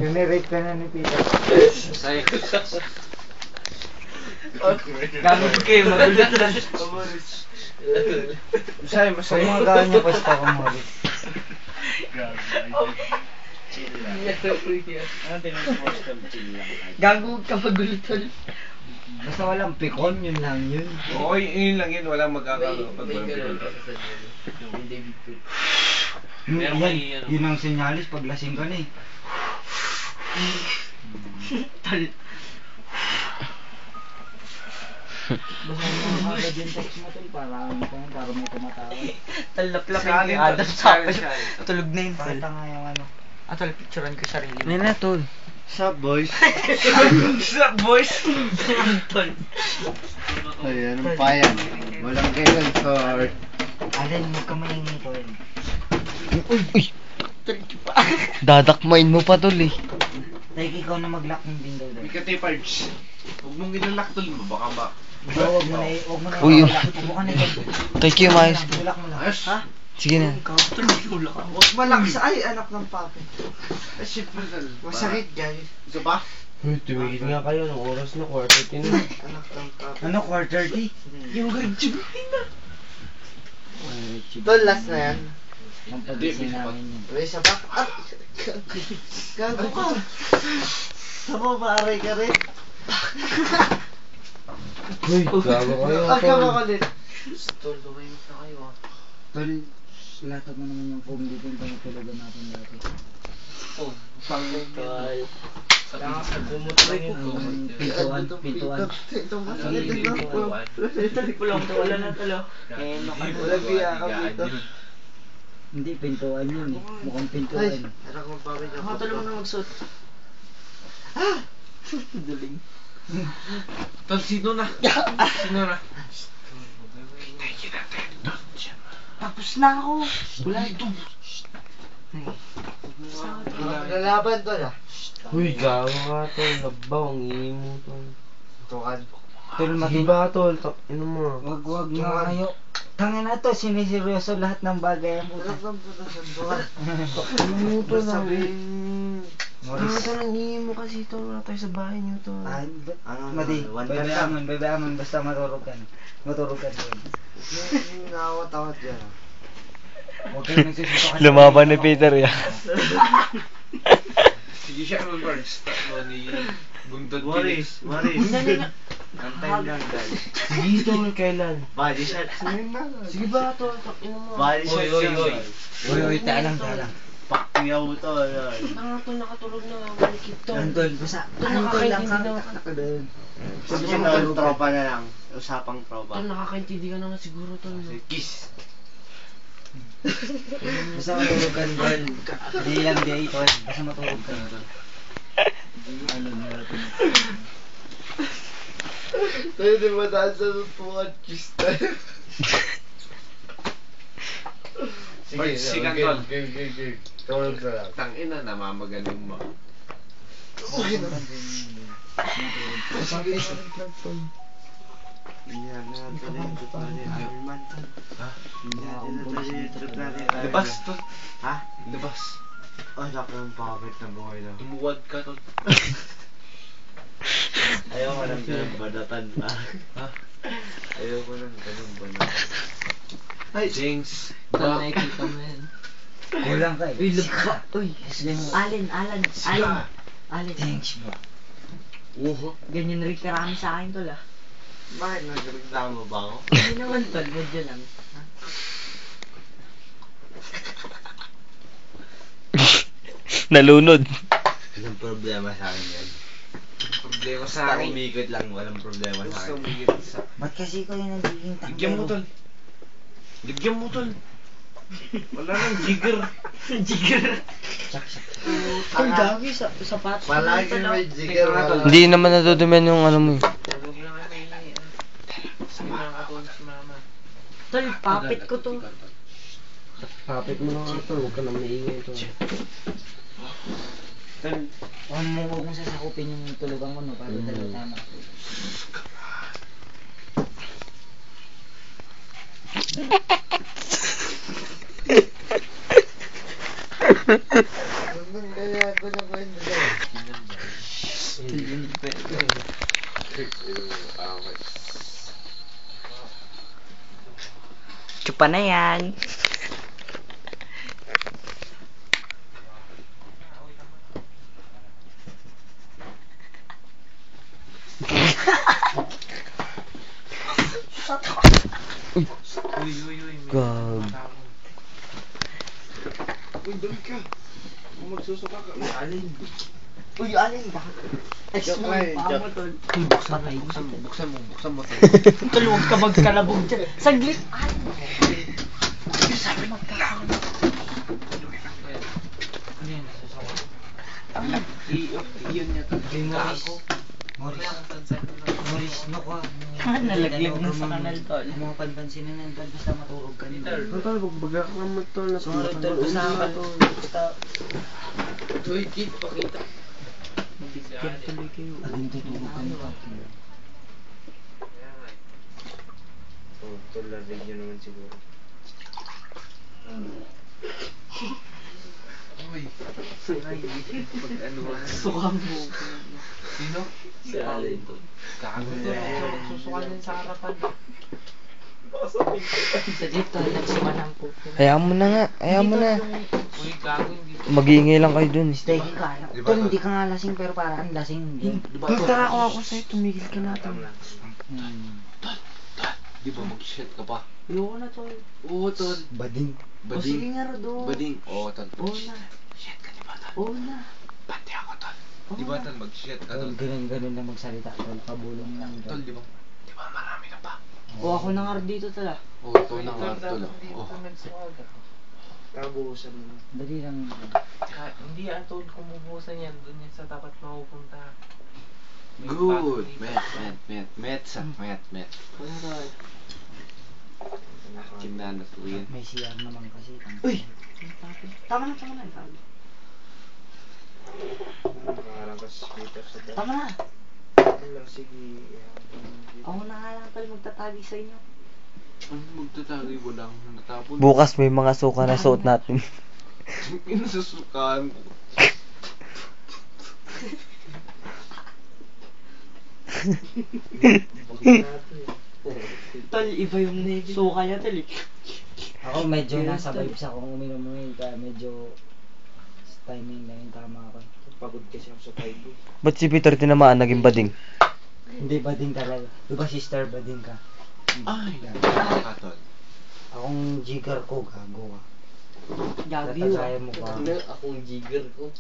Pinirate ka na ni Peter. Sa'yo. Gamit kayo, magulat lang. Sa'yo, masaya mga gaan niya basta ka mo. Gago ka magulat tol. Basta walang pikon, yun lang yun. Oo, yun lang yun. Walang magkakaroon pag walang pikon. Yun ang sinyalis pag lasing ka na eh. Tol. Basta mo agad yung text mo tol para may tumatawa. Talap-lap Sa akin, yung Adam tol. sa Siya. Tulog na yun tol. Pakita nga yung ano. Tol, picturean ko sarili mo. Nena tol. Sup boys? Sup boys? Tol. Ay, anong payan? Walang ganyan, sir. Alin, huwag ka maingay tol. Uy! Dadakmain mo pa tol eh. Like ikaw na mag-lock ng window doon. Mika Pards. Huwag mong ilalaktul mo. Baka ba? Huwag mo na Uy, Upo ka na dyan. Thank you, Miles. Tulak mo lang. Ayos. Ha? Sige na. Tol, tulak ako. Huwag malakas. Ay, anak ng papi. Ay, shit mo dal. Masakit guys. Isa ba? Tumigil nga kayo ng oras na quarter tin. Anak ng papi. Ano, quarter D? Yung gadget na. Tol, last na yan. Mampagising namin yun. May isa pa? Ah! Gago ka! Tama ba, aray ka rin? Uy, gago kayo. Huwag ka makulit. Tol, gawin na kayo ah. Tol, latag mo naman yung foam dito yung pangatulugan natin dati. Oh, panggal. Sa gumot lang yun. Pintuan. Ito mo, Wala na talo. Walang biya ka dito. Hindi, pintuan yun eh. Mukhang pintuan. Anak mo pa rin Ako talo mo na magsuot. Daling. Tol, sino na? Sino na? Tapos na ako. Wala ito. Lalaban to na. Uy, gago ka tol. Labaw, ang ingin mo tol. Tukan. Tol, diba tol? Ino mo. Wag na kayo. Tangin na to, siniseryoso lahat ng bagay ang puta. Ano mo tol? Sabihin. Ano tol, ang ingin mo kasi tol. Wala tayo sa bahay niyo tol. Madi, baybayamon, basta maturog ka. Maturog ka doon. Nakawat-awat yan. Huwag kayo nagsusuntok. Lumaban ni Peter yan. Sige siya naman Pards. Takbo ni Bundod Morris. Antay lang guys. Sige tol, kailan? Body shot. Sige ba tol? Ino mo. Body shot. Oy, talang. Pakyaw to. Tanga tol, nakatulog na. Walikip tol. Andol, basta. Tol, Andol lang nakakaintindi ka. na. Sabi siya tol, tropa na lang. Usapang tropa. Tol, nakakaintindi ka naman siguro tol. Kiss. Basta matulog ka tol. Di lang di tol. Basta matulog ka tol. Ano natin. Tayo din madaan sa tutukan. Kiss tayo. Pards, sigang tol. Game. Tulog na lang. Tangina, namamagaling mo. Okay na. Labas tol. Ha? Labas. Ay, laki ng pabit na buhay na. Tumuwad ka tol. Ayaw ko ng ganun banatan pa. Ha? Ayaw ko ng ganun banatan. Ay, Jinx. Tol, nakikita mo yan. kulang ka eh. Uy, lagka. Uy, Alan. Thanks bro. Uho. Ganyan rin karami sa akin tol ah. Bakit nagreklamo ba ako? Hindi naman tol, medyo lang. Nalunod. Walang problema sa akin yan. Problema sa Basta akin. umikot lang, walang problema sa Gusto akin. umigit sa... Ba't kasi ko yung nagiging tangkay? Ligyan mo tol. Ligyan mo tol. Wala nang jigger. Jigger. Tol, dami sa sapatos. Palagi may jigger Tingnan natin. Hindi naman nadudumihan yung ano mo eh. Tulog lang kami. Sige na ako si mama. Tol, papit ko to. Kapit mo na nga tol. Huwag ka na maingay tol. Tol, huwag mong sasakupin yung tulugan ko no, para dalawa tama. Kaya ko na kwento daw. pa na yan. Uy. Gag. Uy, dali ka. Kung magsusuka ka. Uy, alin. Uy, alin ka? Joke lang, paa mo, tol. Buksan mo. Tol, huwag ka magkalabog dyan. Saglit. Sabi magkakalabog. Ano yan, nasasawa? Iyon niya to. Maurice, naku ah. Nalaglag na sa kanal, tol. Mga panpansin na nandun, basta matulog ka nito. Tol, baga ka naman tol. Sorry, tol, usapan to. Basta, Uy, kid, pakita. Mabigyan tuloy kayo. alin tutulog ka nito. Oh, tol, lamig nyo naman siguro. Uy. Pag ano ba? Suka mo. Sino? Si Alin tol. Gago to. Susukan din sa harapan. Saglit, tol. Nagsimanang po. Hayaan mo na nga. Hayaan mo na. Uy, gago, hindi. Mag-iingay lang kayo dun. Stay ka. Di ba, Tol, tol? hindi ka nga lasing pero parang lasing. Tara ako sa'yo. Tumigil ka na. Tama lang. Di ba mag-shit ka pa? Ayoko na, tol. Oo, tol. Bading. O sige nga, Rodo. Bading. Oo, tol. Oo na. Shit ka, di ba, tol? Oo na. Pati ako, tol. Di ba, tol? Mag-shit ka, Tol, tol. ganun na magsalita. Tol, pabulong lang. Tol, di ba? Di ba, marami ka pa? O ako na nga dito, tol. Oo, tol na nga, tol. Oo. Kabuhusan mo. Dali lang. Hindi atol kumubusan yan. Doon yan sa dapat mapupunta. Good. Met. Kinana to yan. May CR naman kasi. Uy! Tama na. Nakaharang ka sa speaker sa dati. Tama na. Lang, sige. Ako na nga lang, tol. Magtatagi sa inyo. Ano magtatagay? Wala akong natapon. Bukas may mga suka na suot natin. Pinasusukaan ko. Tol, iba yung suka niya, tol. Ako medyo nasa vibes ako uminom ngayon kaya medyo timing na yung tama ako. Pagod kasi ako sa 5. Ba't si Peter tinamaan naging bading? Hindi bading talaga. Diba sister bading ka? Ay! Katol. Akong jigger ko gago ah. Gabi Tatagaya mo ba? Akong jigger ko.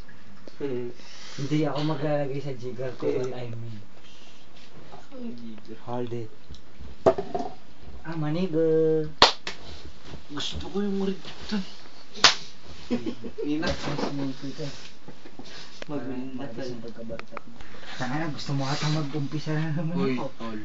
Hindi ako maglalagay sa jigger ko what I mean. Hold it. Ah, maniga. Gusto ko yung maritan. Inat. Magmamatas yung pagkabarkat mo. Tanga na, gusto mo ata mag-umpisa na naman Uy, ako. tol.